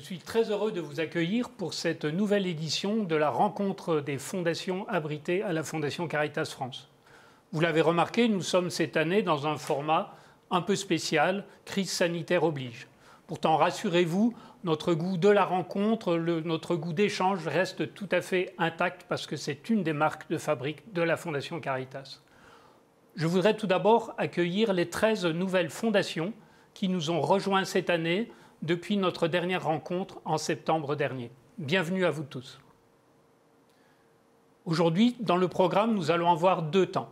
suis très heureux de vous accueillir pour cette nouvelle édition de la rencontre des fondations abritées à la Fondation Caritas France. Vous l'avez remarqué, nous sommes cette année dans un format un peu spécial, crise sanitaire oblige. Pourtant, rassurez-vous, notre goût de la rencontre, notre goût d'échange reste tout à fait intact parce que c'est une des marques de fabrique de la Fondation Caritas. Je voudrais tout d'abord accueillir les 13 nouvelles fondations qui nous ont rejoints cette année depuis notre dernière rencontre en septembre dernier. Bienvenue à vous tous. Aujourd'hui, dans le programme, nous allons avoir 2 temps.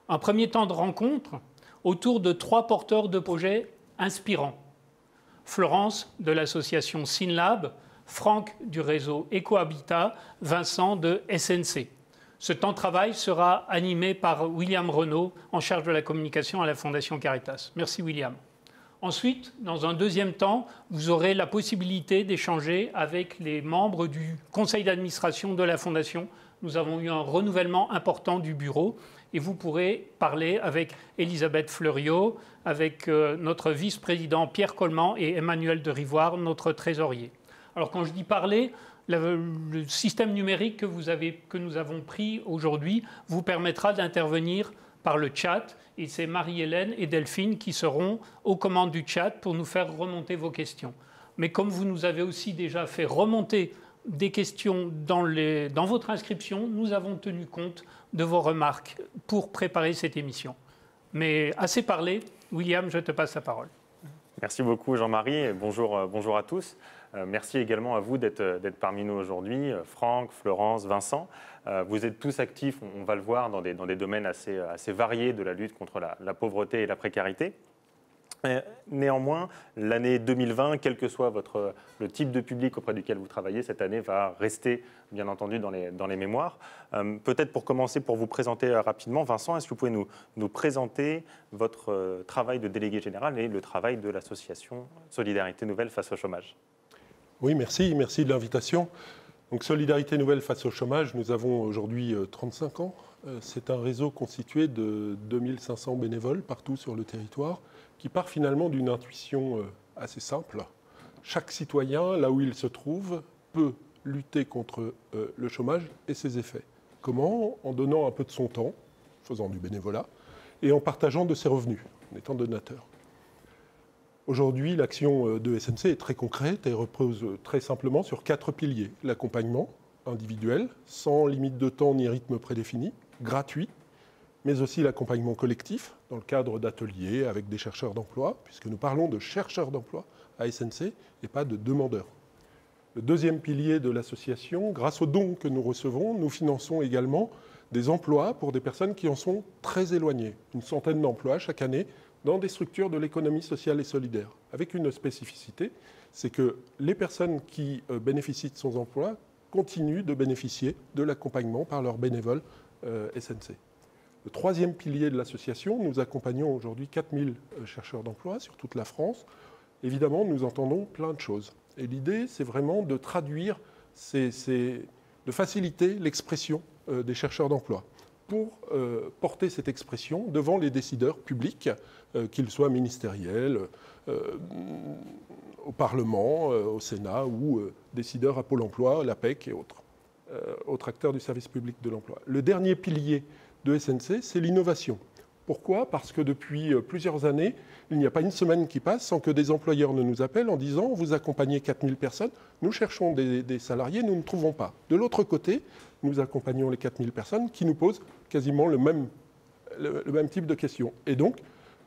Un premier temps de rencontre autour de 3 porteurs de projets inspirants. Florence de l'association SynLab, Franck du réseau EcoHabitat, Vincent de SNC. Ce temps de travail sera animé par William Renaud, en charge de la communication à la Fondation Caritas. Merci William. Ensuite, dans un deuxième temps, vous aurez la possibilité d'échanger avec les membres du conseil d'administration de la Fondation. Nous avons eu un renouvellement important du bureau et vous pourrez parler avec Elisabeth Fleuriot, avec notre vice-président Pierre Coleman et Emmanuel de Rivoire, notre trésorier. Alors quand je dis parler, le système numérique que nous avons pris aujourd'hui vous permettra d'intervenir par le chat, et c'est Marie-Hélène et Delphine qui seront aux commandes du chat pour nous faire remonter vos questions. Mais comme vous nous avez aussi déjà fait remonter des questions dans votre inscription, nous avons tenu compte de vos remarques pour préparer cette émission. Mais assez parlé, William, je te passe la parole. Merci beaucoup Jean-Marie et bonjour à tous. Merci également à vous d'être parmi nous aujourd'hui, Franck, Florence, Vincent. Vous êtes tous actifs, on va le voir, dans des domaines assez variés de la lutte contre la pauvreté et la précarité. Néanmoins, l'année 2020, quel que soit le type de public auprès duquel vous travaillez, cette année va rester, bien entendu, dans les mémoires. Peut-être pour commencer, pour vous présenter rapidement, Vincent, est-ce que vous pouvez nous présenter votre travail de délégué général et le travail de l'association Solidarité Nouvelle face au chômage ? Oui, merci de l'invitation. Donc, Solidarité Nouvelle face au chômage, nous avons aujourd'hui 35 ans. C'est un réseau constitué de 2500 bénévoles partout sur le territoire qui part finalement d'une intuition assez simple. Chaque citoyen, là où il se trouve, peut lutter contre le chômage et ses effets. Comment ? En donnant un peu de son temps, en faisant du bénévolat, et en partageant de ses revenus, en étant donateur. Aujourd'hui, l'action de SNC est très concrète et repose très simplement sur 4 piliers. L'accompagnement individuel, sans limite de temps ni rythme prédéfini, gratuit, mais aussi l'accompagnement collectif dans le cadre d'ateliers avec des chercheurs d'emploi, puisque nous parlons de chercheurs d'emploi à SNC et pas de demandeurs. Le deuxième pilier de l'association, grâce aux dons que nous recevons, nous finançons également des emplois pour des personnes qui en sont très éloignées. Une centaine d'emplois chaque année dans des structures de l'économie sociale et solidaire. Avec une spécificité, c'est que les personnes qui bénéficient de son emploi continuent de bénéficier de l'accompagnement par leurs bénévoles SNC. Le troisième pilier de l'association, nous accompagnons aujourd'hui 4000 chercheurs d'emploi sur toute la France. Évidemment, nous entendons plein de choses. Et l'idée, c'est vraiment de traduire, de faciliter l'expression des chercheurs d'emploi pour porter cette expression devant les décideurs publics, qu'ils soient ministériels, au Parlement, au Sénat ou décideurs à Pôle emploi, l'APEC et autres acteurs du service public de l'emploi. Le dernier pilier de SNC, c'est l'innovation. Pourquoi ? Parce que depuis plusieurs années, il n'y a pas une semaine qui passe sans que des employeurs ne nous appellent en disant « vous accompagnez 4000 personnes, nous cherchons des salariés, nous ne trouvons pas ». De l'autre côté, nous accompagnons les 4000 personnes qui nous posent quasiment le même type de questions. Et donc,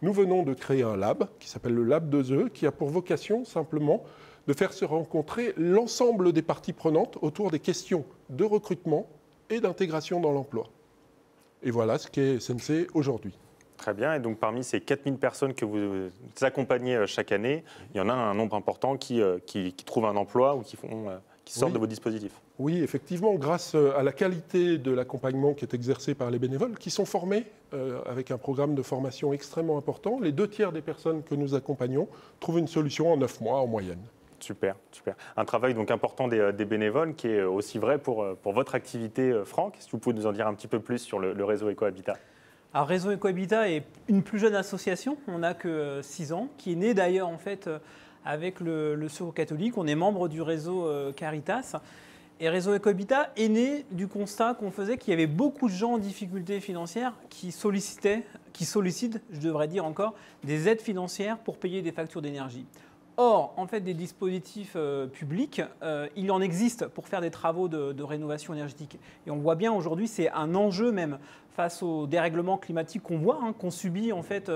nous venons de créer un lab qui s'appelle le Lab 2E, qui a pour vocation simplement de faire se rencontrer l'ensemble des parties prenantes autour des questions de recrutement et d'intégration dans l'emploi. Et voilà ce qu'est SNC aujourd'hui. Très bien. Et donc, parmi ces 4000 personnes que vous accompagnez chaque année, il y en a un nombre important qui trouvent un emploi ou qui sortent de vos dispositifs. Oui, effectivement, grâce à la qualité de l'accompagnement qui est exercé par les bénévoles, qui sont formés avec un programme de formation extrêmement important, les 2 tiers des personnes que nous accompagnons trouvent une solution en 9 mois en moyenne. Super, super. Un travail donc important des bénévoles qui est aussi vrai pour votre activité, Franck. Est-ce que vous pouvez nous en dire un petit peu plus sur le réseau EcoHabitat ? Alors, Réseau EcoHabitat est une plus jeune association, on n'a que 6 ans, qui est née d'ailleurs en fait avec le Secours catholique. On est membre du réseau Caritas. Et Réseau Ecohabitat est né du constat qu'on faisait qu'il y avait beaucoup de gens en difficulté financière qui sollicitent, je devrais dire encore, des aides financières pour payer des factures d'énergie. Or, en fait, des dispositifs publics, il en existe pour faire des travaux de rénovation énergétique. Et on voit bien aujourd'hui, c'est un enjeu même face au dérèglement climatique qu'on voit, qu'on subit en fait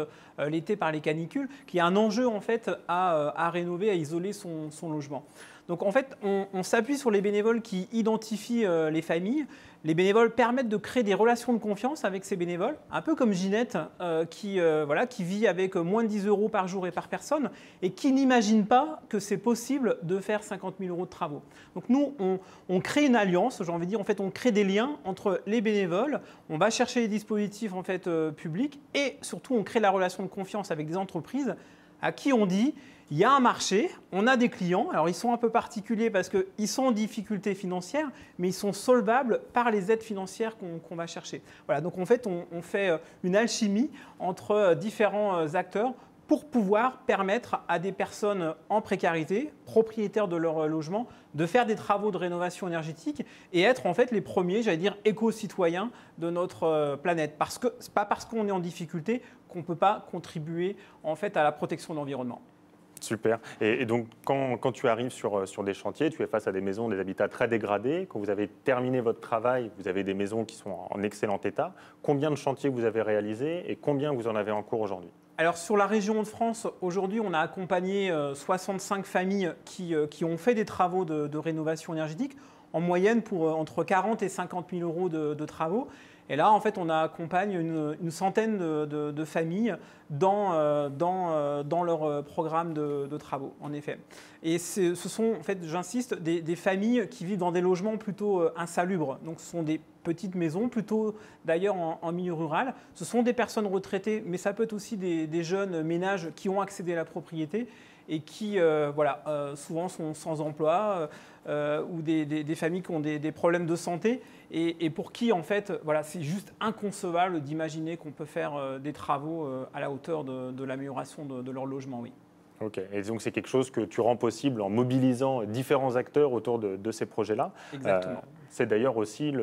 l'été par les canicules, qui est un enjeu en fait à rénover, à isoler son logement. Donc en fait, on s'appuie sur les bénévoles qui identifient les familles. Les bénévoles permettent de créer des relations de confiance avec ces bénévoles, un peu comme Ginette qui vit avec moins de 10 € par jour et par personne et qui n'imagine pas que c'est possible de faire 50 000 € de travaux. Donc nous, on crée une alliance, j'ai envie de dire, en fait, on crée des liens entre les bénévoles, on va chercher les dispositifs en fait, publics et surtout on crée la relation de confiance avec des entreprises à qui on dit il y a un marché, on a des clients, alors ils sont un peu particuliers parce qu'ils sont en difficulté financière, mais ils sont solvables par les aides financières qu'on va chercher. Voilà, donc en fait, on fait une alchimie entre différents acteurs pour pouvoir permettre à des personnes en précarité, propriétaires de leur logement, de faire des travaux de rénovation énergétique et être en fait les premiers, j'allais dire, éco-citoyens de notre planète. Parce que ce n'est pas parce qu'on est en difficulté qu'on ne peut pas contribuer en fait à la protection de l'environnement. Super. Et donc, quand tu arrives sur des chantiers, tu es face à des maisons, des habitats très dégradés. Quand vous avez terminé votre travail, vous avez des maisons qui sont en excellent état. Combien de chantiers vous avez réalisés et combien vous en avez en cours aujourd'hui ? Alors sur la région de France, aujourd'hui, on a accompagné 65 familles qui ont fait des travaux de rénovation énergétique, en moyenne pour entre 40 et 50 000 € de travaux. Et là, en fait, on accompagne une centaine de familles dans leur programme de travaux, en effet. Et ce sont, en fait, j'insiste, des familles qui vivent dans des logements plutôt insalubres. Donc, ce sont des petites maisons, plutôt d'ailleurs en milieu rural. Ce sont des personnes retraitées, mais ça peut être aussi des jeunes ménages qui ont accédé à la propriété et qui, souvent sont sans emploi ou des familles qui ont des problèmes de santé et pour qui, en fait, voilà, c'est juste inconcevable d'imaginer qu'on peut faire des travaux à la hauteur de l'amélioration de leur logement, oui. Ok, et donc c'est quelque chose que tu rends possible en mobilisant différents acteurs autour de ces projets-là. Exactement. C'est d'ailleurs aussi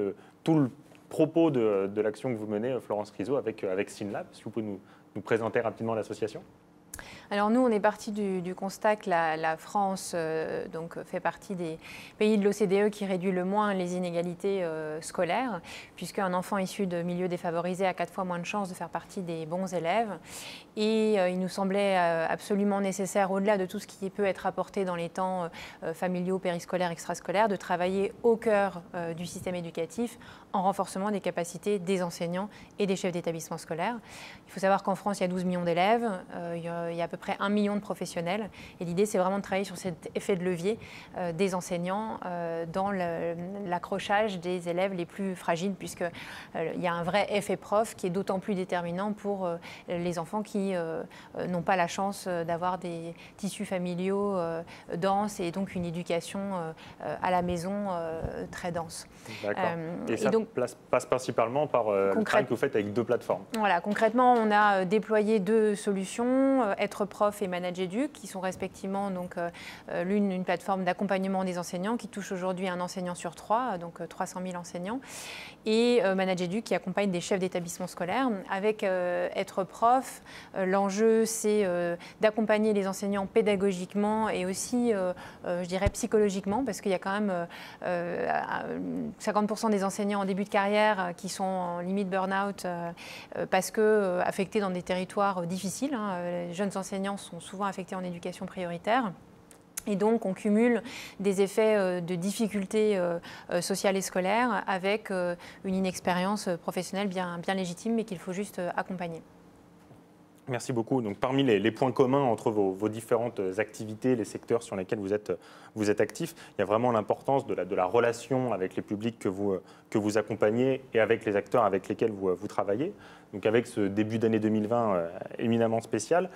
tout le propos de l'action que vous menez, Florence Rizzo, avec Synlab. Si vous pouvez nous présenter rapidement l'association. Alors nous, on est parti du constat que la France donc, fait partie des pays de l'OCDE qui réduit le moins les inégalités scolaires, puisqu'un enfant issu de milieux défavorisés a 4 fois moins de chances de faire partie des bons élèves. Et il nous semblait absolument nécessaire, au-delà de tout ce qui peut être apporté dans les temps familiaux, périscolaires, extrascolaires, de travailler au cœur du système éducatif en renforcement des capacités des enseignants et des chefs d'établissement scolaire. Il faut savoir qu'en France, il y a 12 millions d'élèves, il y a à peu près 1 million de professionnels. Et l'idée, c'est vraiment de travailler sur cet effet de levier des enseignants dans l'accrochage des élèves les plus fragiles, puisqu'il y a un vrai effet prof qui est d'autant plus déterminant pour les enfants qui n'ont pas la chance d'avoir des tissus familiaux denses et donc une éducation à la maison très dense. D'accord. Et ça passe principalement par le travail que vous faites avec 2 plateformes. Voilà, concrètement, on a déployé 2 solutions, Être Prof et ManageEduc, qui sont respectivement donc, l'une une plateforme d'accompagnement des enseignants qui touche aujourd'hui un enseignant sur 3, donc 300 000 enseignants, et ManageEduc qui accompagne des chefs d'établissement scolaire. Avec Être Prof, l'enjeu c'est d'accompagner les enseignants pédagogiquement et aussi, je dirais, psychologiquement, parce qu'il y a quand même 50% des enseignants en début de carrière qui sont en limite burn-out parce que affectés dans des territoires difficiles. Les jeunes enseignants sont souvent affectés en éducation prioritaire. Et donc, on cumule des effets de difficultés sociales et scolaires avec une inexpérience professionnelle bien légitime, mais qu'il faut juste accompagner. Merci beaucoup. Donc, parmi les points communs entre vos différentes activités, les secteurs sur lesquels vous êtes actifs, il y a vraiment l'importance de la relation avec les publics que vous accompagnez et avec les acteurs avec lesquels vous travaillez. Donc, avec ce début d'année 2020 éminemment spécial,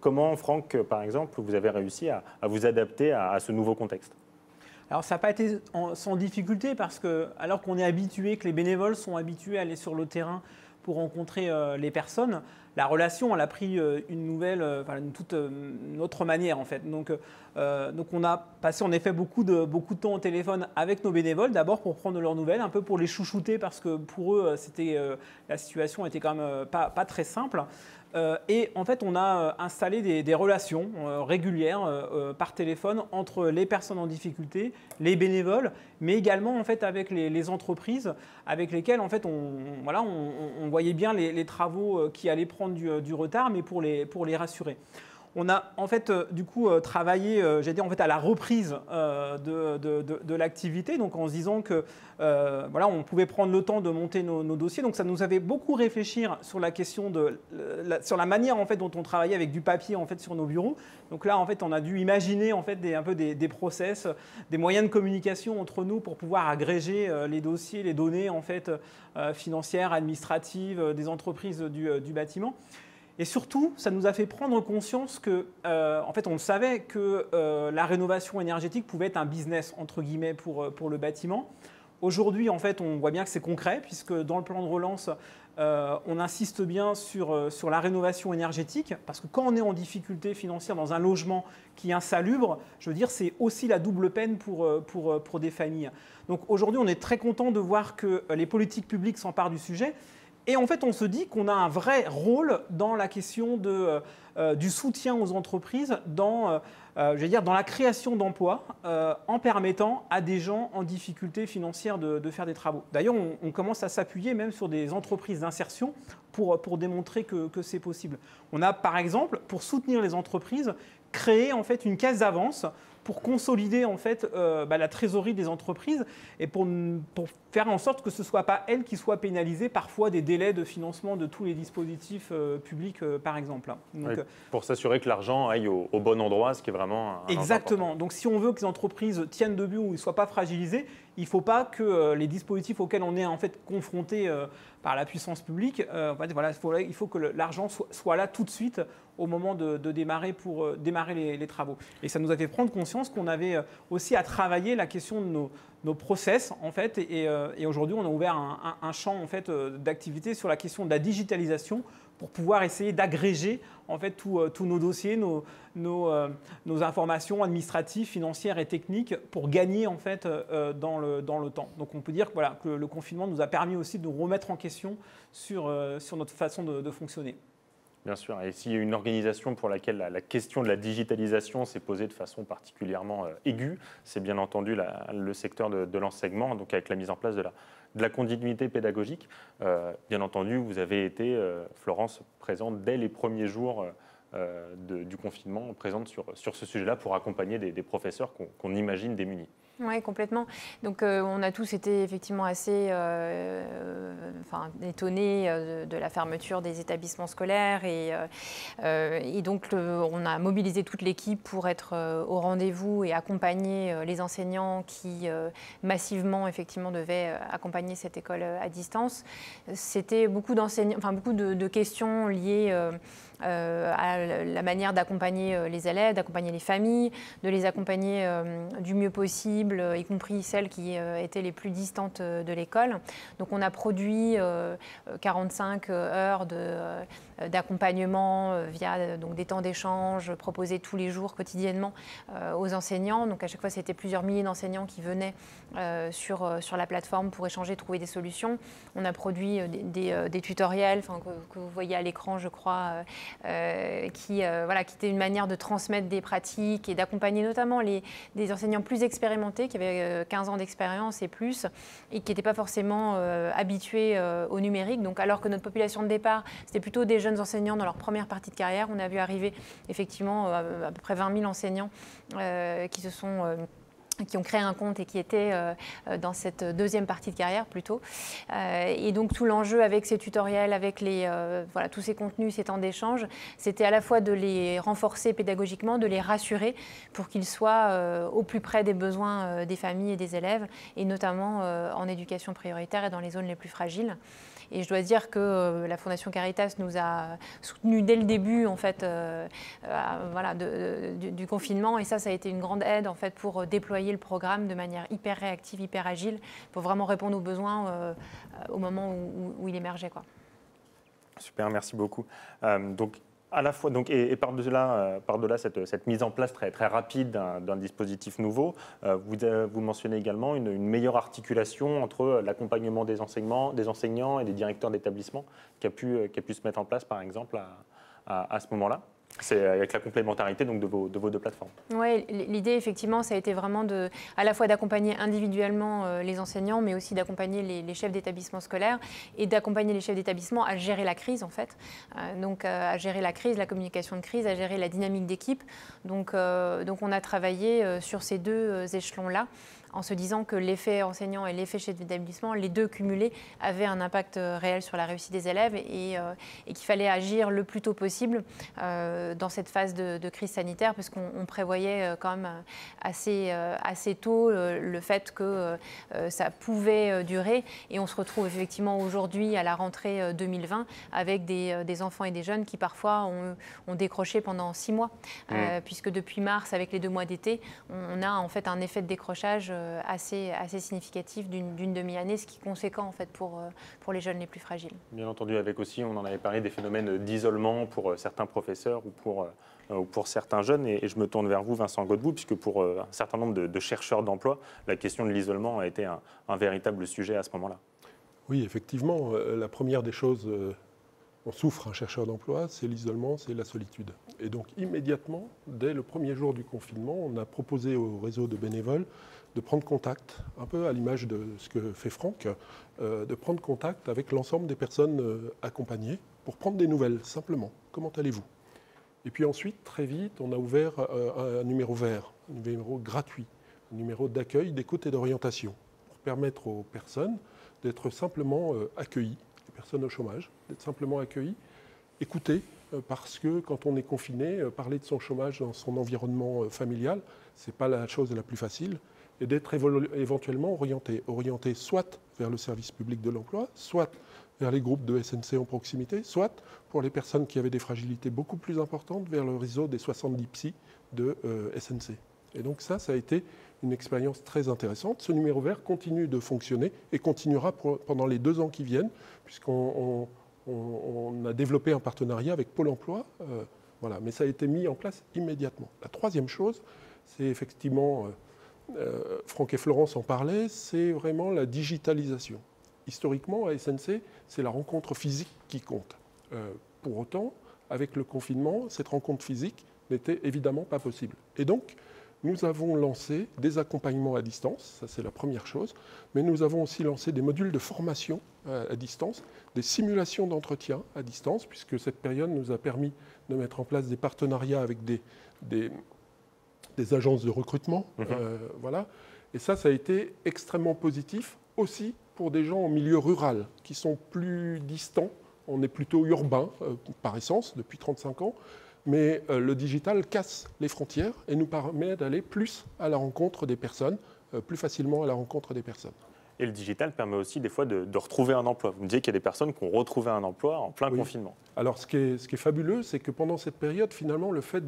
comment, Franck, par exemple, vous avez réussi à vous adapter à ce nouveau contexte ? Alors, ça n'a pas été sans difficulté parce que, alors qu'on est habitué, que les bénévoles sont habitués à aller sur le terrain pour rencontrer les personnes, la relation, elle a pris une toute autre manière en fait. Donc on a passé en effet beaucoup de temps au téléphone avec nos bénévoles, d'abord pour prendre de leurs nouvelles, un peu pour les chouchouter parce que pour eux, la situation était quand même pas très simple. Et en fait, on a installé des relations régulières par téléphone entre les personnes en difficulté, les bénévoles, mais également en fait avec les entreprises avec lesquelles en fait on voyait bien les travaux qui allaient prendre du retard, mais pour les rassurer. On a en fait du coup travaillé, en fait à la reprise de l'activité, donc en se disant que on pouvait prendre le temps de monter nos dossiers. Donc ça nous avait beaucoup réfléchir sur la question sur la manière en fait dont on travaillait avec du papier en fait sur nos bureaux. Donc là en fait on a dû imaginer en fait des process, des moyens de communication entre nous pour pouvoir agréger les dossiers, les données en fait financières, administratives des entreprises du bâtiment. Et surtout, ça nous a fait prendre conscience que, en fait, on le savait que la rénovation énergétique pouvait être un business, entre guillemets, pour le bâtiment. Aujourd'hui, en fait, on voit bien que c'est concret, puisque dans le plan de relance, on insiste bien sur la rénovation énergétique, parce que quand on est en difficulté financière dans un logement qui est insalubre, je veux dire, c'est aussi la double peine pour des familles. Donc aujourd'hui, on est très content de voir que les politiques publiques s'emparent du sujet. Et en fait, on se dit qu'on a un vrai rôle dans la question du soutien aux entreprises, dans la création d'emplois, en permettant à des gens en difficulté financière de faire des travaux. D'ailleurs, on commence à s'appuyer même sur des entreprises d'insertion pour démontrer que c'est possible. On a, par exemple, pour soutenir les entreprises, créé en fait une caisse d'avance pour consolider en fait la trésorerie des entreprises et pour faire en sorte que ce ne soit pas elles qui soient pénalisées parfois des délais de financement de tous les dispositifs publics par exemple. Donc, oui, pour s'assurer que l'argent aille au bon endroit, ce qui est vraiment exactement. Donc si on veut que les entreprises tiennent debout ou ne soient pas fragilisées, il ne faut pas que les dispositifs auxquels on est en fait confronté par la puissance publique, il faut que l'argent soit là tout de suite au moment de démarrer pour démarrer les travaux. Et ça nous a fait prendre conscience qu'on avait aussi à travailler la question de nos process en fait. Et aujourd'hui, on a ouvert un champ en fait d'activité sur la question de la digitalisation pour pouvoir essayer d'agréger en fait tous nos dossiers, nos informations administratives, financières et techniques pour gagner en fait dans le temps. Donc on peut dire que le confinement nous a permis aussi de nous remettre en question sur notre façon de fonctionner. Bien sûr, et s'il y a une organisation pour laquelle la question de la digitalisation s'est posée de façon particulièrement aiguë, c'est bien entendu le secteur de l'enseignement, donc avec la mise en place de la continuité pédagogique. Bien entendu, vous avez été, Florence, présente dès les premiers jours du confinement, présente sur ce sujet-là pour accompagner des professeurs qu'on imagine démunis. Oui, complètement. Donc, on a tous été effectivement assez étonnés de la fermeture des établissements scolaires. Et donc, on a mobilisé toute l'équipe pour être au rendez-vous et accompagner les enseignants qui massivement, effectivement, devaient accompagner cette école à distance. C'était beaucoup de questions liées à la manière d'accompagner les élèves, d'accompagner les familles, de les accompagner du mieux possible, y compris celles qui étaient les plus distantes de l'école. Donc on a produit 45 heures d'accompagnement via des temps d'échange proposés tous les jours, quotidiennement aux enseignants. Donc à chaque fois, c'était plusieurs milliers d'enseignants qui venaient sur la plateforme pour échanger, trouver des solutions. On a produit des tutoriels que vous voyez à l'écran, je crois, qui était une manière de transmettre des pratiques et d'accompagner notamment des enseignants plus expérimentés qui avaient 15 ans d'expérience et plus et qui n'étaient pas forcément habitués au numérique. Donc alors que notre population de départ, c'était plutôt des jeunes enseignants dans leur première partie de carrière, on a vu arriver effectivement à peu près 20 000 enseignants qui ont créé un compte et qui étaient dans cette deuxième partie de carrière plutôt. Et donc tout l'enjeu avec ces tutoriels, avec tous ces contenus, ces temps d'échange, c'était à la fois de les renforcer pédagogiquement, de les rassurer pour qu'ils soient au plus près des besoins des familles et des élèves, et notamment en éducation prioritaire et dans les zones les plus fragiles. Et je dois dire que la Fondation Caritas nous a soutenus dès le début en fait, du confinement. Et ça a été une grande aide en fait, pour déployer le programme de manière hyper réactive, hyper agile, pour vraiment répondre aux besoins au moment où il émergeait, quoi. Super, merci beaucoup. Donc, à la fois, donc, et par-delà cette mise en place très, très rapide d'un dispositif nouveau, vous mentionnez également une meilleure articulation entre l'accompagnement des enseignants et des directeurs d'établissement qui a pu se mettre en place, par exemple, à ce moment-là. C'est avec la complémentarité donc, de vos deux plateformes. Oui, l'idée, effectivement, ça a été vraiment à la fois d'accompagner individuellement les enseignants, mais aussi d'accompagner les chefs d'établissement scolaires et d'accompagner les chefs d'établissement à gérer la crise, en fait. Donc, à gérer la crise, la communication de crise, à gérer la dynamique d'équipe. Donc, on a travaillé sur ces deux échelons-là, en se disant que l'effet enseignant et l'effet chef d'établissement, les deux cumulés, avaient un impact réel sur la réussite des élèves et qu'il fallait agir le plus tôt possible dans cette phase de crise sanitaire, parce qu'on prévoyait quand même assez tôt le fait que ça pouvait durer. Et on se retrouve effectivement aujourd'hui à la rentrée 2020 avec des enfants et des jeunes qui parfois ont décroché pendant 6 mois, puisque depuis mars, avec les 2 mois d'été, on a en fait un effet de décrochage assez significatif d'une demi-année, ce qui est conséquent en fait pour les jeunes les plus fragiles. Bien entendu, avec aussi, on en avait parlé, des phénomènes d'isolement pour certains professeurs ou pour certains jeunes. Et je me tourne vers vous, Vincent Godbout, puisque pour un certain nombre de chercheurs d'emploi, la question de l'isolement a été un véritable sujet à ce moment-là. Oui, effectivement, la première des choses dont souffre un chercheur d'emploi, c'est l'isolement, c'est la solitude. Et donc immédiatement, dès le premier jour du confinement, on a proposé au réseau de bénévoles de prendre contact, un peu à l'image de ce que fait Franck, de prendre contact avec l'ensemble des personnes accompagnées pour prendre des nouvelles, simplement. Comment allez-vous ? Et puis ensuite, très vite, on a ouvert un numéro vert, un numéro gratuit, un numéro d'accueil, d'écoute et d'orientation, pour permettre aux personnes d'être simplement accueillies, les personnes au chômage, d'être simplement accueillies, écoutées, parce que quand on est confiné, parler de son chômage dans son environnement familial, ce n'est pas la chose la plus facile, et d'être éventuellement orienté soit vers le service public de l'emploi, soit vers les groupes de SNC en proximité, soit pour les personnes qui avaient des fragilités beaucoup plus importantes, vers le réseau des 70 psys de SNC. Et donc ça a été une expérience très intéressante. Ce numéro vert continue de fonctionner et continuera pendant les 2 ans qui viennent, puisqu'on a développé un partenariat avec Pôle emploi. Voilà. Mais ça a été mis en place immédiatement. La troisième chose, c'est effectivement, Franck et Florence en parlaient, c'est vraiment la digitalisation. Historiquement, à SNC, c'est la rencontre physique qui compte. Pour autant, avec le confinement, cette rencontre physique n'était évidemment pas possible. Et donc, nous avons lancé des accompagnements à distance, ça c'est la première chose, mais nous avons aussi lancé des modules de formation à distance, des simulations d'entretien à distance, puisque cette période nous a permis de mettre en place des partenariats avec des agences de recrutement. Voilà. Et ça a été extrêmement positif aussi pour des gens en milieu rural, qui sont plus distants. On est plutôt urbain par essence depuis 35 ans. Mais le digital casse les frontières et nous permet d'aller plus à la rencontre des personnes, plus facilement à la rencontre des personnes. Et le digital permet aussi des fois de retrouver un emploi. Vous me disiez qu'il y a des personnes qui ont retrouvé un emploi en plein confinement. Alors ce qui est fabuleux, c'est que pendant cette période, finalement, le fait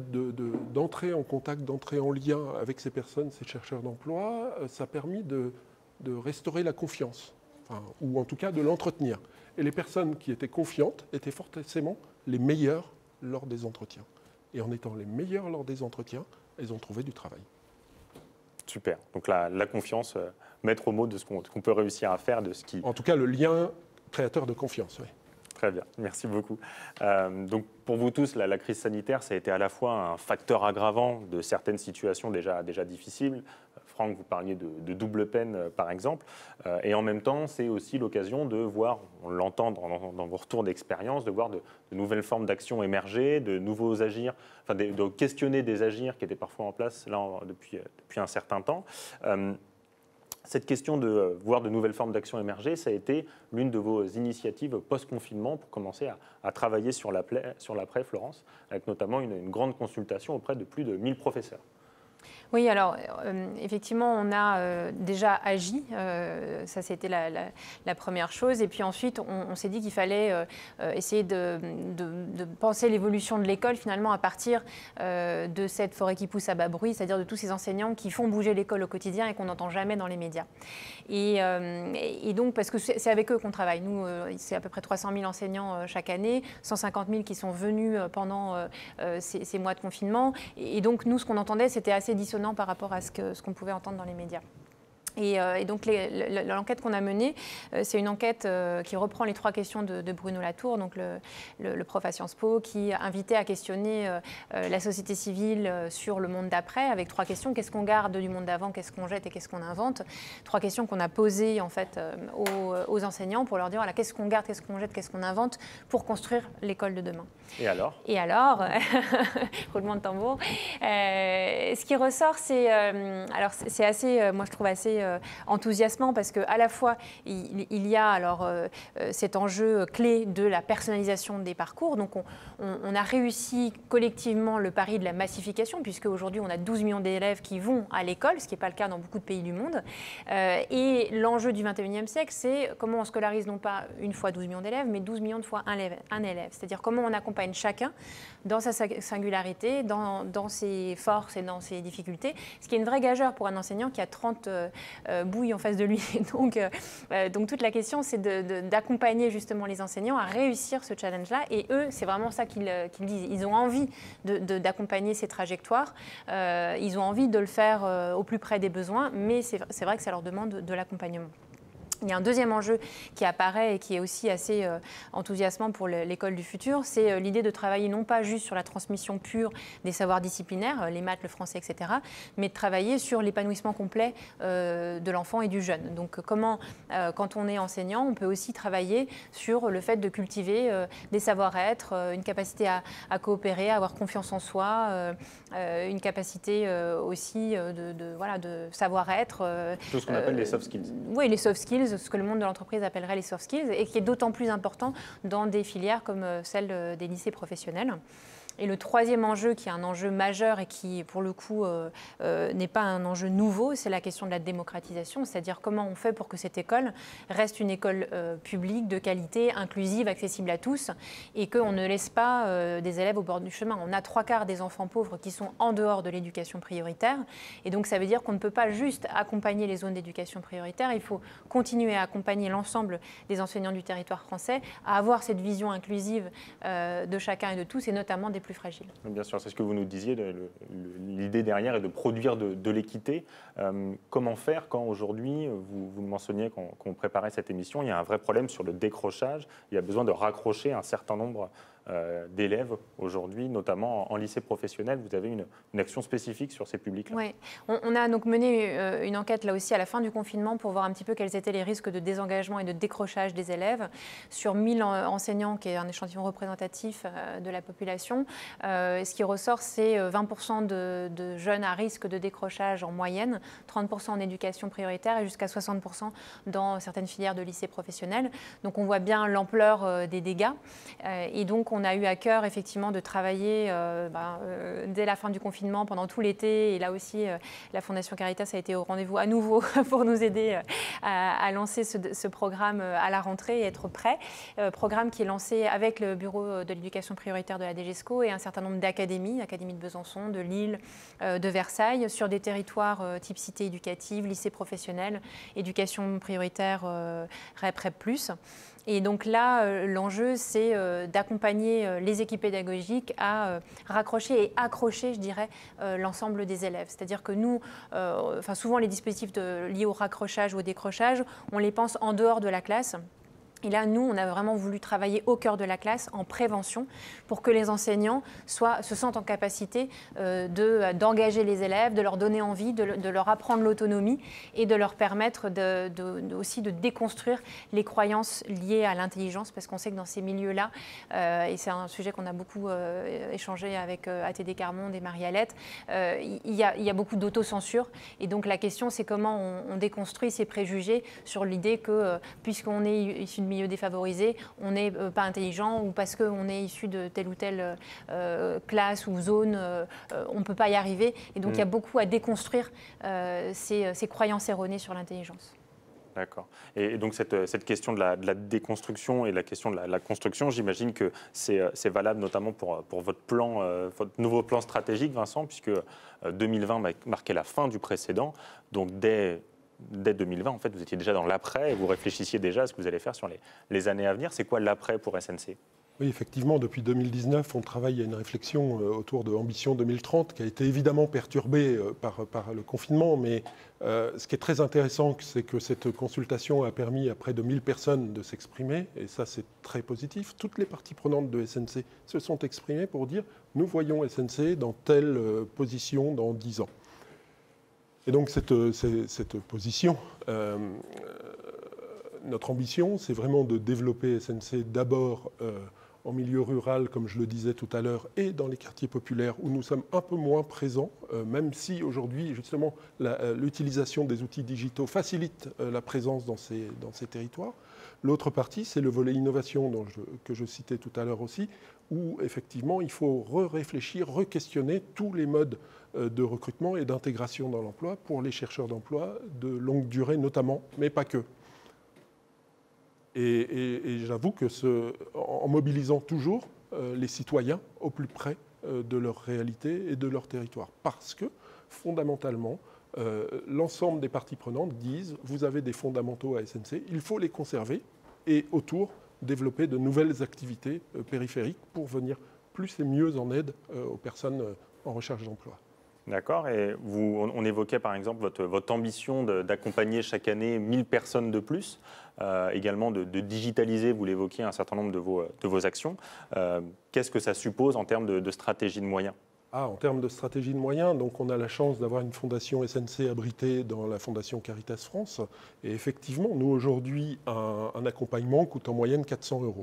d'entrer en contact, d'entrer en lien avec ces personnes, ces chercheurs d'emploi, ça a permis de restaurer la confiance, ou en tout cas de l'entretenir. Et les personnes qui étaient confiantes étaient forcément les meilleures lors des entretiens. Et en étant les meilleurs lors des entretiens, elles ont trouvé du travail. Super. Donc la confiance, mettre au mot de ce qu'on peut réussir à faire, de ce qui... En tout cas, le lien créateur de confiance, oui. Très bien, merci beaucoup. Donc pour vous tous, la crise sanitaire, ça a été à la fois un facteur aggravant de certaines situations déjà difficiles. Franck, vous parliez de double peine, par exemple. Et en même temps, c'est aussi l'occasion de voir, on l'entend dans vos retours d'expérience, de voir de nouvelles formes d'action émerger, de nouveaux agirs, enfin de questionner des agirs qui étaient parfois en place là, depuis un certain temps. Cette question de voir de nouvelles formes d'action émerger, ça a été l'une de vos initiatives post-confinement pour commencer à travailler sur l'après, Florence, avec notamment une grande consultation auprès de plus de 1000 professeurs. Oui, alors effectivement, on a déjà agi, ça c'était la première chose, et puis ensuite on s'est dit qu'il fallait essayer de penser l'évolution de l'école finalement à partir de cette forêt qui pousse à bas bruit, c'est-à-dire de tous ces enseignants qui font bouger l'école au quotidien et qu'on n'entend jamais dans les médias. Et donc, parce que c'est avec eux qu'on travaille, nous c'est à peu près 300 000 enseignants chaque année, 150 000 qui sont venus pendant ces mois de confinement, et donc nous ce qu'on entendait c'était assez dissonant par rapport à ce qu'on pouvait entendre dans les médias. Et donc l'enquête qu'on a menée, c'est une enquête qui reprend les 3 questions de Bruno Latour, donc le prof à Sciences Po, qui invitait à questionner la société civile sur le monde d'après, avec 3 questions. Qu'est-ce qu'on garde du monde d'avant, qu'est-ce qu'on jette et qu'est-ce qu'on invente? 3 questions qu'on a posées en fait aux enseignants pour leur dire voilà, qu'est-ce qu'on garde, qu'est-ce qu'on jette, qu'est-ce qu'on invente pour construire l'école de demain. Et alors, roulement de tambour. Ce qui ressort, c'est assez, moi je trouve assez enthousiasmant parce qu'à la fois il y a alors cet enjeu clé de la personnalisation des parcours. Donc on a réussi collectivement le pari de la massification, puisque aujourd'hui on a 12 millions d'élèves qui vont à l'école, ce qui n'est pas le cas dans beaucoup de pays du monde. Et l'enjeu du 21e siècle, c'est comment on scolarise non pas une fois 12 millions d'élèves, mais 12 millions de fois un élève. C'est-à-dire comment on accompagne chacun dans sa singularité, dans ses forces et dans ses difficultés, ce qui est une vraie gageure pour un enseignant qui a 30 bouilles en face de lui. Donc toute la question, c'est d'accompagner justement les enseignants à réussir ce challenge-là. Et eux, c'est vraiment ça qu'ils disent. Ils ont envie d'accompagner ces trajectoires. Ils ont envie de le faire au plus près des besoins, mais c'est vrai que ça leur demande de l'accompagnement. Il y a un deuxième enjeu qui apparaît et qui est aussi assez enthousiasmant pour l'école du futur, c'est l'idée de travailler non pas juste sur la transmission pure des savoirs disciplinaires, les maths, le français, etc., mais de travailler sur l'épanouissement complet de l'enfant et du jeune. Donc comment, quand on est enseignant, on peut aussi travailler sur le fait de cultiver des savoir-être, une capacité à coopérer, à avoir confiance en soi, une capacité aussi de savoir-être. Tout ce qu'on appelle les soft skills. Oui, les soft skills, ce que le monde de l'entreprise appellerait les soft skills, et qui est d'autant plus important dans des filières comme celle des lycées professionnels. Et le troisième enjeu, qui est un enjeu majeur et qui, pour le coup, n'est pas un enjeu nouveau, c'est la question de la démocratisation, c'est-à-dire comment on fait pour que cette école reste une école publique, de qualité, inclusive, accessible à tous, et qu'on ne laisse pas des élèves au bord du chemin. On a 3/4 des enfants pauvres qui sont en dehors de l'éducation prioritaire, et donc ça veut dire qu'on ne peut pas juste accompagner les zones d'éducation prioritaire, il faut continuer à accompagner l'ensemble des enseignants du territoire français, à avoir cette vision inclusive de chacun et de tous, et notamment des plus fragiles. Bien sûr, c'est ce que vous nous disiez, l'idée derrière est de produire de l'équité. Comment faire quand aujourd'hui, vous le mentionniez quand on préparait cette émission, il y a un vrai problème sur le décrochage, il y a besoin de raccrocher un certain nombre d'élèves aujourd'hui, notamment en lycée professionnel. Vous avez une action spécifique sur ces publics-là. Oui, on a donc mené une enquête là aussi à la fin du confinement pour voir un petit peu quels étaient les risques de désengagement et de décrochage des élèves sur 1000 enseignants, qui est un échantillon représentatif de la population. Ce qui ressort, c'est 20% de jeunes à risque de décrochage en moyenne, 30% en éducation prioritaire et jusqu'à 60% dans certaines filières de lycée professionnel. Donc on voit bien l'ampleur des dégâts. Et donc on a eu à cœur effectivement de travailler dès la fin du confinement, pendant tout l'été. Et là aussi, la Fondation Caritas a été au rendez-vous à nouveau pour nous aider à lancer ce programme à la rentrée et être prêt. Programme qui est lancé avec le Bureau de l'éducation prioritaire de la DGESCO et un certain nombre d'académies, l'Académie de Besançon, de Lille, de Versailles, sur des territoires type cité éducative, lycée professionnel, éducation prioritaire, REP, REP+. Et donc là, l'enjeu, c'est d'accompagner les équipes pédagogiques à raccrocher et accrocher, je dirais, l'ensemble des élèves. C'est-à-dire que nous, souvent les dispositifs liés au raccrochage ou au décrochage, on les pense en dehors de la classe. Et là, nous, on a vraiment voulu travailler au cœur de la classe, en prévention, pour que les enseignants se sentent en capacité d'engager les élèves, de leur donner envie, de leur apprendre l'autonomie et de leur permettre aussi de déconstruire les croyances liées à l'intelligence, parce qu'on sait que dans ces milieux-là, et c'est un sujet qu'on a beaucoup échangé avec ATD Carmonde et Marie-Alette, il y a beaucoup d'autocensure. Et donc la question, c'est comment on déconstruit ces préjugés sur l'idée que, puisqu'on est issu milieu défavorisé, on n'est pas intelligent ou parce qu'on est issu de telle ou telle classe ou zone, on ne peut pas y arriver. Et donc il y a beaucoup à déconstruire ces croyances erronées sur l'intelligence. D'accord. Et donc cette question de la déconstruction et la question de la construction, j'imagine que c'est valable notamment pour votre plan, votre nouveau plan stratégique, Vincent, puisque 2020 marquait la fin du précédent. Donc dès 2020, en fait, vous étiez déjà dans l'après et vous réfléchissiez déjà à ce que vous allez faire sur les années à venir. C'est quoi l'après pour SNC ? Oui, effectivement, depuis 2019, on travaille à une réflexion autour de Ambition 2030 qui a été évidemment perturbée par le confinement. Mais ce qui est très intéressant, c'est que cette consultation a permis à près de 1000 personnes de s'exprimer. Et ça, c'est très positif. Toutes les parties prenantes de SNC se sont exprimées pour dire « nous voyons SNC dans telle position dans 10 ans ». Et donc cette position, notre ambition, c'est vraiment de développer SNC d'abord en milieu rural, comme je le disais tout à l'heure, et dans les quartiers populaires où nous sommes un peu moins présents, même si aujourd'hui, justement, l'utilisation des outils digitaux facilite la présence dans ces territoires. L'autre partie, c'est le volet innovation que je citais tout à l'heure aussi, où effectivement, il faut réfléchir, re-questionner tous les modes de recrutement et d'intégration dans l'emploi pour les chercheurs d'emploi de longue durée notamment, mais pas que. Et j'avoue que en mobilisant toujours les citoyens au plus près de leur réalité et de leur territoire. Parce que, fondamentalement, l'ensemble des parties prenantes disent « vous avez des fondamentaux à SNC, il faut les conserver et autour développer de nouvelles activités périphériques pour venir plus et mieux en aide aux personnes en recherche d'emploi ». D'accord. Et on évoquait par exemple votre ambition d'accompagner chaque année 1000 personnes de plus, également de digitaliser, vous l'évoquiez, un certain nombre de vos actions. Qu'est-ce que ça suppose en termes de stratégie de moyens ? En termes de stratégie de moyens, donc on a la chance d'avoir une fondation SNC abritée dans la fondation Caritas France. Et effectivement, nous aujourd'hui, un accompagnement coûte en moyenne 400 €.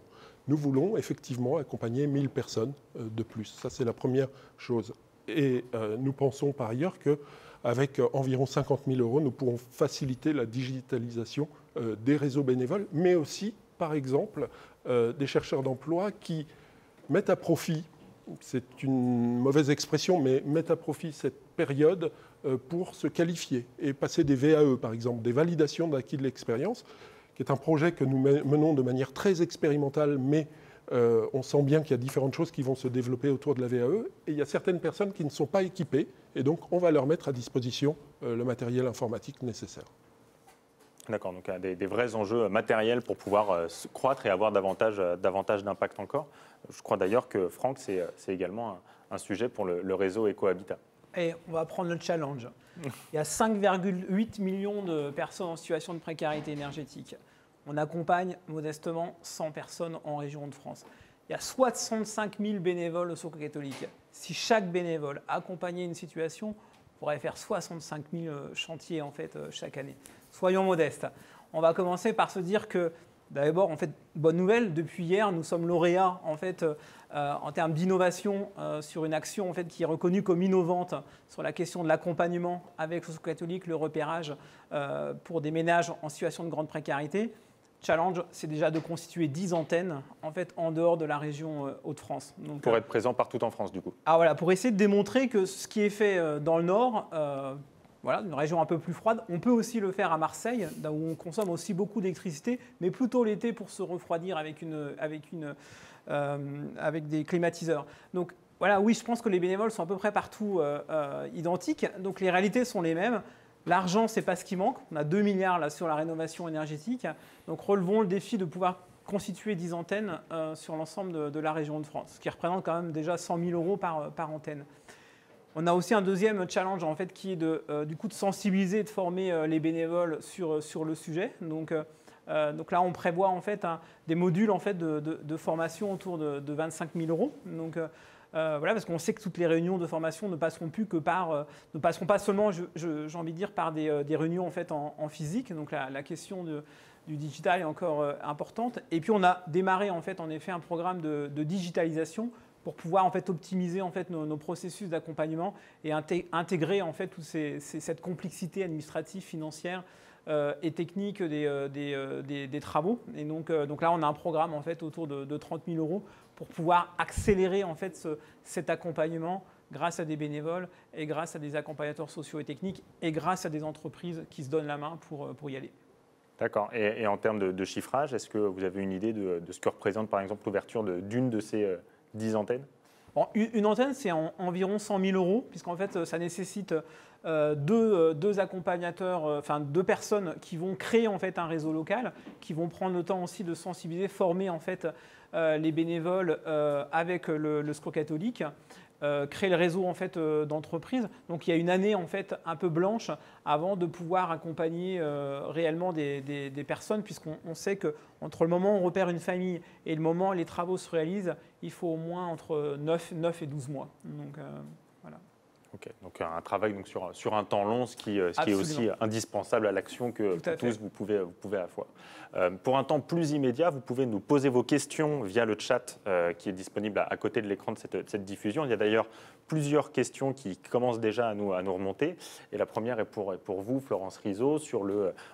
Nous voulons effectivement accompagner 1000 personnes de plus. Ça, c'est la première chose. Et nous pensons par ailleurs qu'avec environ 50 000 €, nous pourrons faciliter la digitalisation des réseaux bénévoles, mais aussi, par exemple, des chercheurs d'emploi qui mettent à profit, c'est une mauvaise expression, mais mettent à profit cette période pour se qualifier et passer des VAE, par exemple, des validations d'acquis de l'expérience, qui est un projet que nous menons de manière très expérimentale, mais on sent bien qu'il y a différentes choses qui vont se développer autour de la VAE et il y a certaines personnes qui ne sont pas équipées et donc on va leur mettre à disposition le matériel informatique nécessaire. D'accord, donc des vrais enjeux matériels pour pouvoir croître et avoir davantage d'impact encore. Je crois d'ailleurs que Franck, c'est également un sujet pour le réseau Ecohabitat. Et on va prendre le challenge. Il y a 5,8 millions de personnes en situation de précarité énergétique. On accompagne modestement 100 personnes en région de France. Il y a 65 000 bénévoles au Secours catholique. Si chaque bénévole accompagnait une situation, on pourrait faire 65 000 chantiers en fait, chaque année. Soyons modestes. On va commencer par se dire que, d'abord, en fait, bonne nouvelle, depuis hier, nous sommes lauréats en fait, en termes d'innovation sur une action en fait, qui est reconnue comme innovante sur la question de l'accompagnement avec le Secours catholique, le repérage pour des ménages en situation de grande précarité. Challenge, c'est déjà de constituer 10 antennes en fait, en dehors de la région Hauts-de-France. Donc, pour être présent partout en France, du coup. Voilà, pour essayer de démontrer que ce qui est fait dans le Nord, voilà, une région un peu plus froide, on peut aussi le faire à Marseille, où on consomme aussi beaucoup d'électricité, mais plutôt l'été pour se refroidir avec des climatiseurs. Donc voilà, oui, je pense que les bénévoles sont à peu près partout identiques, donc les réalités sont les mêmes. L'argent, ce n'est pas ce qui manque. On a 2 milliards là, sur la rénovation énergétique. Donc relevons le défi de pouvoir constituer 10 antennes sur l'ensemble de la région de France, ce qui représente quand même déjà 100 000 € par antenne. On a aussi un deuxième challenge en fait, qui est du coup de sensibiliser et de former les bénévoles sur le sujet. Donc là, on prévoit en fait, des modules en fait, de formation autour de 25 000 €. Donc, voilà, parce qu'on sait que toutes les réunions de formation ne passeront pas seulement, j'ai envie de dire, par des réunions en, fait, en physique. Donc la question du digital est encore importante. Et puis on a démarré en effet un programme de digitalisation pour pouvoir en fait optimiser en fait nos processus d'accompagnement et intégrer en fait toute cette complexité administrative, financière et technique des travaux. Et donc là, on a un programme en fait autour de 30 000 € pour pouvoir accélérer en fait cet accompagnement grâce à des bénévoles et grâce à des accompagnateurs sociaux et techniques et grâce à des entreprises qui se donnent la main pour y aller. D'accord. Et en termes de chiffrage, est-ce que vous avez une idée de ce que représente par exemple l'ouverture d'une de ces 10 antennes? Bon, une antenne, c'est environ 100 000 €, puisqu'en fait, ça nécessite deux accompagnateurs, enfin 2 personnes qui vont créer en fait un réseau local, qui vont prendre le temps aussi de sensibiliser, former en fait les bénévoles avec le Secours catholique. Créer le réseau en fait d'entreprises. Donc il y a une année en fait un peu blanche avant de pouvoir accompagner réellement des personnes, puisqu'on sait que entre le moment où on repère une famille et le moment où les travaux se réalisent, il faut au moins entre 9 et 12 mois. Donc voilà. Ok, donc un travail donc sur un temps long, ce qui est aussi indispensable à l'action que tous vous pouvez à la fois. Pour un temps plus immédiat, vous pouvez nous poser vos questions via le chat qui est disponible à côté de l'écran de cette diffusion. Il y a d'ailleurs plusieurs questions qui commencent déjà à nous remonter. Et la première est pour vous, Florence Rizzo.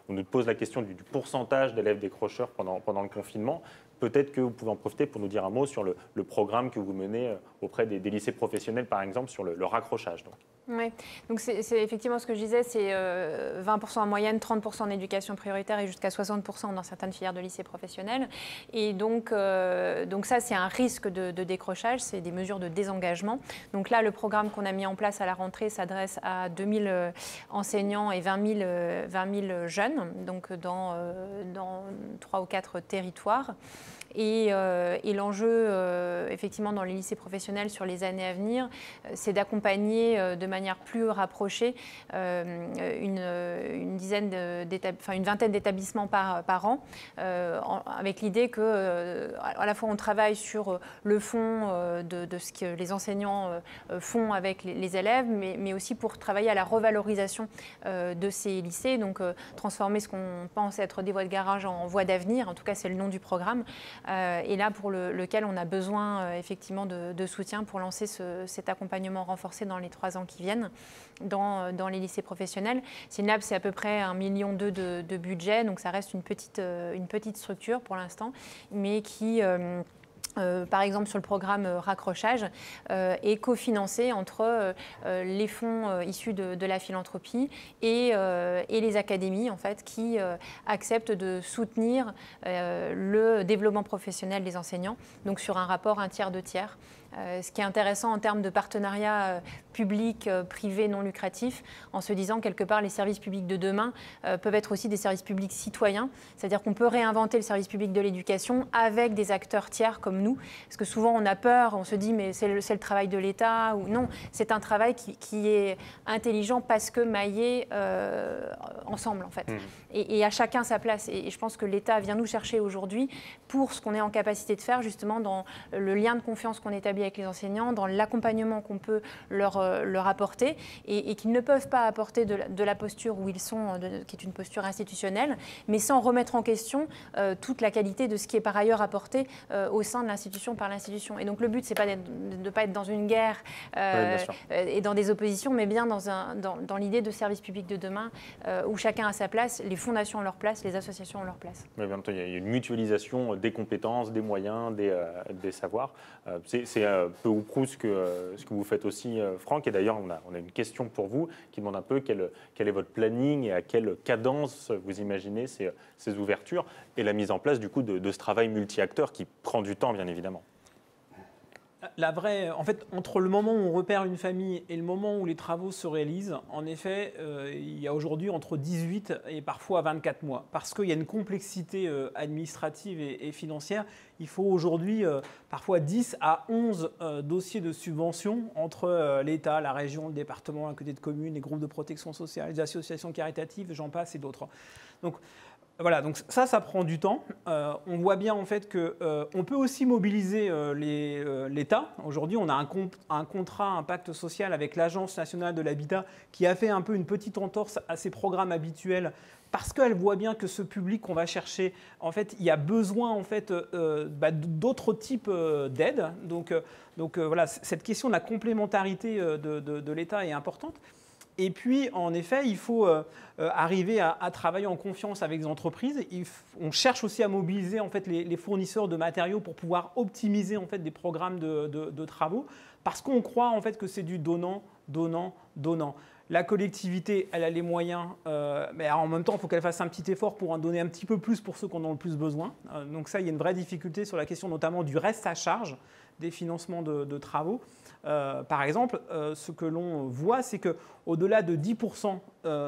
On nous pose la question du pourcentage d'élèves décrocheurs pendant le confinement. Peut-être que vous pouvez en profiter pour nous dire un mot sur le programme que vous menez auprès des lycées professionnels, par exemple, sur le raccrochage. Oui, donc c'est effectivement ce que je disais, c'est 20% en moyenne, 30% en éducation prioritaire et jusqu'à 60% dans certaines filières de lycées professionnels. Et donc ça, c'est un risque de décrochage, c'est des mesures de désengagement. Donc là, le programme qu'on a mis en place à la rentrée s'adresse à 2000 enseignants et 20 000 jeunes, donc dans 3 ou 4 territoires. Et l'enjeu, effectivement, dans les lycées professionnels sur les années à venir, c'est d'accompagner de manière plus rapprochée une vingtaine d'établissements par an, avec l'idée que, à la fois, on travaille sur le fond de ce que les enseignants font avec les élèves, mais aussi pour travailler à la revalorisation de ces lycées, donc transformer ce qu'on pense être des voies de garage en voies d'avenir, en tout cas c'est le nom du programme. Et là, pour lequel on a besoin effectivement de soutien pour lancer cet accompagnement renforcé dans les 3 ans qui viennent dans les lycées professionnels. Synlab, c'est à peu près 1,2 million de budget, donc ça reste une petite structure pour l'instant, mais qui... par exemple, sur le programme Raccrochage, est cofinancé entre les fonds issus de la philanthropie et les académies, en fait, qui acceptent de soutenir le développement professionnel des enseignants, donc sur un rapport 1/3-2/3. Ce qui est intéressant en termes de partenariat public, privé, non lucratif, en se disant quelque part les services publics de demain peuvent être aussi des services publics citoyens, c'est-à-dire qu'on peut réinventer le service public de l'éducation avec des acteurs tiers comme nous, parce que souvent on a peur, on se dit mais c'est le travail de l'État, ou non, c'est un travail qui est intelligent parce que maillé ensemble en fait, et à chacun sa place, et je pense que l'État vient nous chercher aujourd'hui pour ce qu'on est en capacité de faire justement dans le lien de confiance qu'on établit avec les enseignants, dans l'accompagnement qu'on peut leur apporter et qu'ils ne peuvent pas apporter de la posture où ils sont, qui est une posture institutionnelle, mais sans remettre en question toute la qualité de ce qui est par ailleurs apporté au sein de l'institution par l'institution. Et donc le but, c'est pas de ne pas être dans une guerre et dans des oppositions, mais bien dans l'idée de service public de demain où chacun a sa place, les fondations ont leur place, les associations ont leur place. Mais bien entendu, il y a une mutualisation des compétences, des moyens, des savoirs. C'est peu ou prou ce que vous faites aussi, Franck. Et d'ailleurs, on a une question pour vous qui demande un peu quel est votre planning et à quelle cadence vous imaginez ces ouvertures et la mise en place du coup de ce travail multi-acteurs qui prend du temps, bien évidemment. En fait, entre le moment où on repère une famille et le moment où les travaux se réalisent, en effet, il y a aujourd'hui entre 18 et parfois 24 mois, parce qu'il y a une complexité administrative et financière. Il faut aujourd'hui parfois 10 à 11 dossiers de subvention entre l'État, la région, le département, la communauté de communes, les groupes de protection sociale, les associations caritatives, j'en passe et d'autres. Donc, voilà, donc ça prend du temps. On voit bien en fait qu'on peut aussi mobiliser l'État. Aujourd'hui, on a un contrat impact social avec l'Agence nationale de l'habitat qui a fait un peu une petite entorse à ses programmes habituels parce qu'elle voit bien que ce public qu'on va chercher, en fait, il y a besoin en fait d'autres types d'aides. Donc voilà, cette question de la complémentarité de l'État est importante. Et puis, en effet, il faut arriver à travailler en confiance avec les entreprises. On cherche aussi à mobiliser en fait, les fournisseurs de matériaux pour pouvoir optimiser en fait, des programmes de travaux, parce qu'on croit en fait, que c'est du donnant, donnant, donnant. La collectivité, elle a les moyens, mais en même temps, il faut qu'elle fasse un petit effort pour en donner un petit peu plus pour ceux qui en ont le plus besoin. Donc ça, il y a une vraie difficulté sur la question notamment du reste à charge des financements de travaux. Par exemple, ce que l'on voit, c'est qu'au-delà de 10%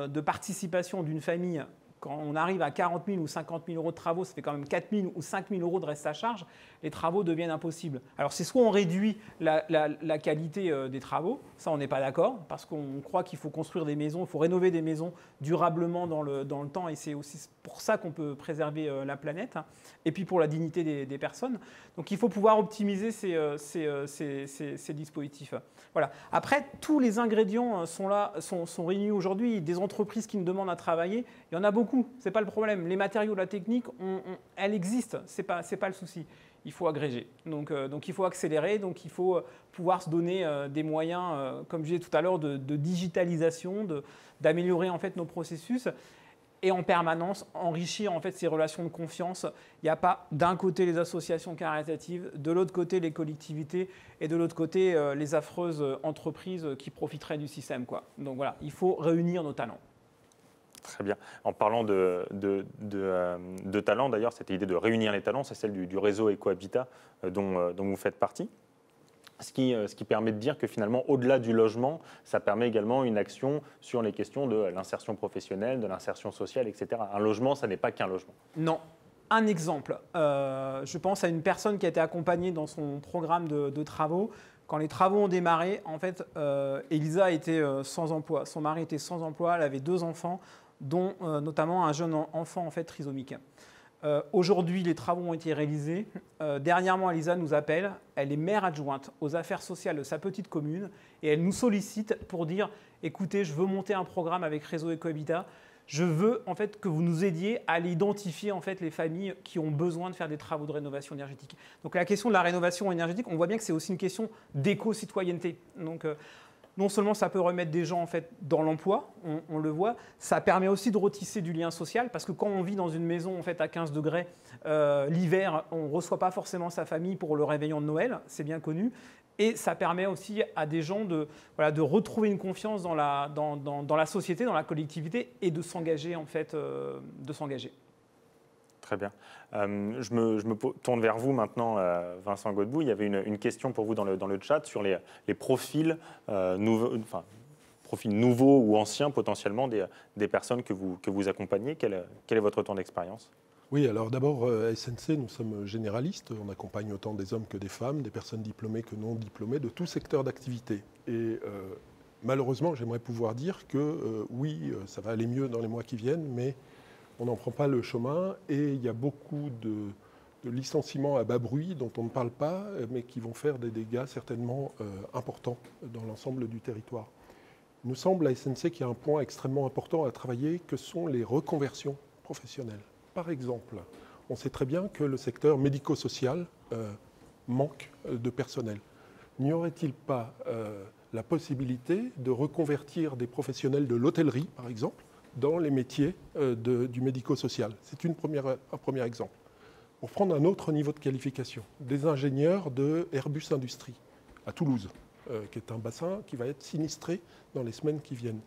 de participation d'une famille, quand on arrive à 40 000 ou 50 000 euros de travaux, ça fait quand même 4 000 ou 5 000 euros de reste à charge, les travaux deviennent impossibles. Alors c'est soit on réduit la qualité des travaux, ça on n'est pas d'accord, parce qu'on croit qu'il faut construire des maisons, il faut rénover des maisons durablement dans le temps, et c'est aussi pour ça qu'on peut préserver la planète, hein, et puis pour la dignité des personnes. Donc il faut pouvoir optimiser ces dispositifs. Voilà. Après, tous les ingrédients sont là, sont réunis aujourd'hui. Des entreprises qui nous demandent à travailler, il y en a beaucoup, ce n'est pas le problème. Les matériaux, la technique, elle existe, ce n'est pas le souci. Il faut agréger. Donc il faut accélérer, donc il faut pouvoir se donner des moyens, comme je disais tout à l'heure, de digitalisation, d'améliorer en fait nos processus. Et en permanence, enrichir en fait ces relations de confiance. Il n'y a pas d'un côté les associations caritatives, de l'autre côté les collectivités et de l'autre côté les affreuses entreprises qui profiteraient du système, quoi. Donc voilà, il faut réunir nos talents. Très bien. En parlant de talents, d'ailleurs, cette idée de réunir les talents, c'est celle du réseau Ecohabitat dont vous faites partie. Ce qui permet de dire que finalement, au-delà du logement, ça permet également une action sur les questions de l'insertion professionnelle, de l'insertion sociale, etc. Un logement, ça n'est pas qu'un logement. Non. Un exemple, je pense à une personne qui a été accompagnée dans son programme de travaux. Quand les travaux ont démarré, en fait, Elisa était sans emploi. Son mari était sans emploi, elle avait 2 enfants, dont notamment un jeune enfant en fait, trisomique. Aujourd'hui, les travaux ont été réalisés. Dernièrement, Elisa nous appelle. Elle est maire adjointe aux affaires sociales de sa petite commune et elle nous sollicite pour dire « Écoutez, je veux monter un programme avec Réseau Ecohabitat. Je veux en fait, que vous nous aidiez à aller identifier en fait, les familles qui ont besoin de faire des travaux de rénovation énergétique. » Donc la question de la rénovation énergétique, on voit bien que c'est aussi une question d'éco-citoyenneté. Donc non seulement ça peut remettre des gens en fait, dans l'emploi, on le voit, ça permet aussi de retisser du lien social, parce que quand on vit dans une maison en fait, à 15 degrés, l'hiver, on ne reçoit pas forcément sa famille pour le réveillon de Noël, c'est bien connu, et ça permet aussi à des gens de retrouver une confiance dans la société, dans la collectivité, et de s'engager en fait, Très bien. Je me tourne vers vous maintenant, Vincent Godbout. Il y avait une question pour vous dans le chat sur les profils, profils nouveaux ou anciens potentiellement des personnes que vous accompagnez. Quel est votre temps d'expérience ? Oui, alors d'abord, à SNC, nous sommes généralistes. On accompagne autant des hommes que des femmes, des personnes diplômées que non diplômées, de tout secteur d'activité. Et malheureusement, j'aimerais pouvoir dire que oui, ça va aller mieux dans les mois qui viennent, mais on n'en prend pas le chemin et il y a beaucoup de licenciements à bas bruit dont on ne parle pas, mais qui vont faire des dégâts certainement importants dans l'ensemble du territoire. Il nous semble à SNC qu'il y a un point extrêmement important à travailler, que sont les reconversions professionnelles. Par exemple, on sait très bien que le secteur médico-social manque de personnel. N'y aurait-il pas la possibilité de reconvertir des professionnels de l'hôtellerie, par exemple, dans les métiers du médico-social? C'est un premier exemple. Pour prendre un autre niveau de qualification, des ingénieurs de Airbus Industrie à Toulouse, qui est un bassin qui va être sinistré dans les semaines qui viennent.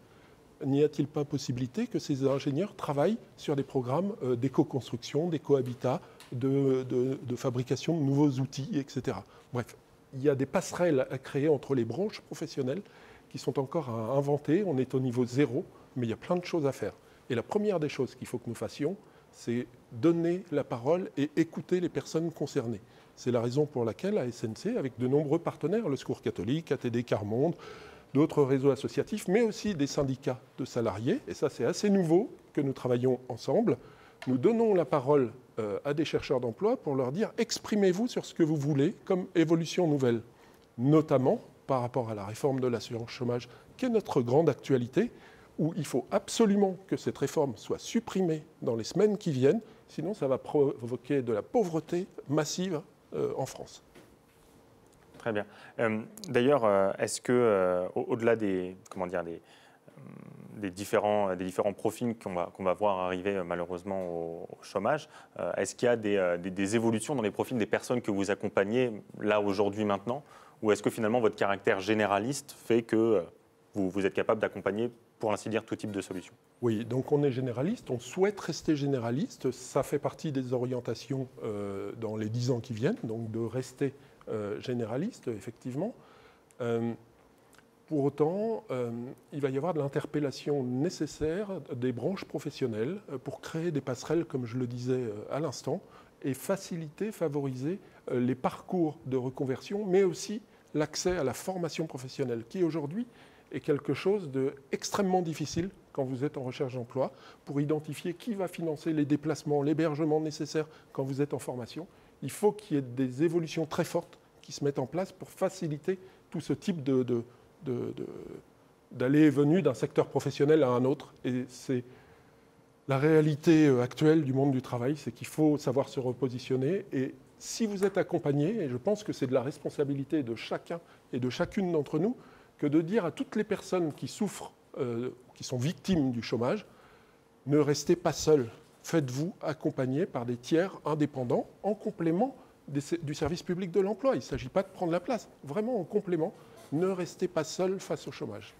N'y a-t-il pas possibilité que ces ingénieurs travaillent sur des programmes d'éco-construction, d'éco-habitat, de fabrication de nouveaux outils, etc. Bref, il y a des passerelles à créer entre les branches professionnelles qui sont encore à inventer. On est au niveau 0, mais il y a plein de choses à faire. Et la première des choses qu'il faut que nous fassions, c'est donner la parole et écouter les personnes concernées. C'est la raison pour laquelle, à SNC, avec de nombreux partenaires, le Secours catholique, ATD Quart-Monde, d'autres réseaux associatifs, mais aussi des syndicats de salariés, et ça c'est assez nouveau que nous travaillons ensemble, nous donnons la parole à des chercheurs d'emploi pour leur dire « exprimez-vous sur ce que vous voulez comme évolution nouvelle », notamment par rapport à la réforme de l'assurance chômage, qui est notre grande actualité, où il faut absolument que cette réforme soit supprimée dans les semaines qui viennent, sinon ça va provoquer de la pauvreté massive en France. Très bien. D'ailleurs, est-ce que, au-delà des des différents profils qu'on va voir arriver malheureusement au chômage. Est-ce qu'il y a des évolutions dans les profils des personnes que vous accompagnez là, aujourd'hui, maintenant? Ou est-ce que finalement votre caractère généraliste fait que vous êtes capable d'accompagner, pour ainsi dire, tout type de solution? Oui, donc on est généraliste, on souhaite rester généraliste. Ça fait partie des orientations dans les 10 ans qui viennent, donc de rester généraliste, effectivement. Pour autant, il va y avoir de l'interpellation nécessaire des branches professionnelles pour créer des passerelles, comme je le disais à l'instant, et faciliter, favoriser les parcours de reconversion, mais aussi l'accès à la formation professionnelle, qui aujourd'hui est quelque chose d'extrêmement difficile quand vous êtes en recherche d'emploi, pour identifier qui va financer les déplacements, l'hébergement nécessaire quand vous êtes en formation. Il faut qu'il y ait des évolutions très fortes qui se mettent en place pour faciliter tout ce type d'aller et venue d'un secteur professionnel à un autre. Et c'est la réalité actuelle du monde du travail, c'est qu'il faut savoir se repositionner. Et si vous êtes accompagné, et je pense que c'est de la responsabilité de chacun et de chacune d'entre nous, que de dire à toutes les personnes qui souffrent, qui sont victimes du chômage, ne restez pas seuls. Faites-vous accompagner par des tiers indépendants en complément du service public de l'emploi. Il ne s'agit pas de prendre la place, vraiment en complément. Ne restez pas seuls face au chômage.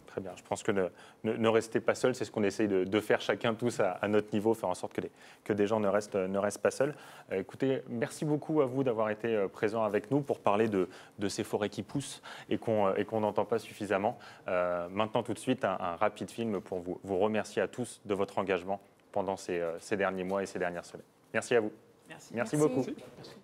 Très bien, je pense que ne restez pas seuls, c'est ce qu'on essaye de faire chacun tous à notre niveau, faire en sorte que des gens ne restent pas seuls. Écoutez, merci beaucoup à vous d'avoir été présents avec nous pour parler de ces forêts qui poussent et qu'on n'entend pas suffisamment. Maintenant, tout de suite, un rapide film pour vous remercier à tous de votre engagement pendant ces derniers mois et ces dernières semaines. Merci à vous. Merci beaucoup. Merci.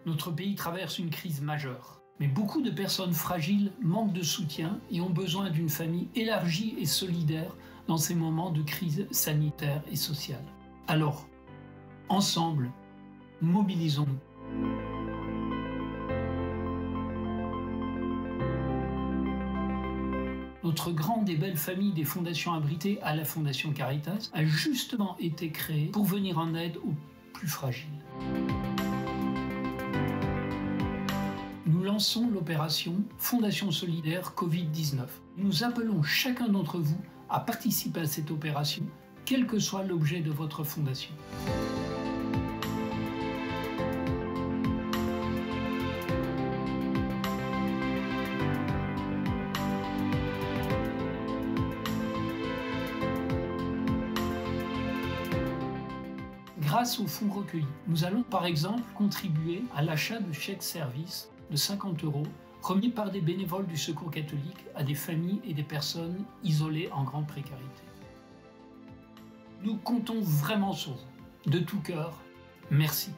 Notre pays traverse une crise majeure, mais beaucoup de personnes fragiles manquent de soutien et ont besoin d'une famille élargie et solidaire dans ces moments de crise sanitaire et sociale. Alors, ensemble, mobilisons-nous. Notre grande et belle famille des fondations abritées à la Fondation Caritas a justement été créée pour venir en aide aux plus fragiles. Nous lançons l'opération Fondation Solidaire Covid-19. Nous appelons chacun d'entre vous à participer à cette opération, quel que soit l'objet de votre fondation. Grâce aux fonds recueillis, nous allons par exemple contribuer à l'achat de chèques services de 50 € remis par des bénévoles du Secours catholique à des familles et des personnes isolées en grande précarité. Nous comptons vraiment sur vous. De tout cœur, merci.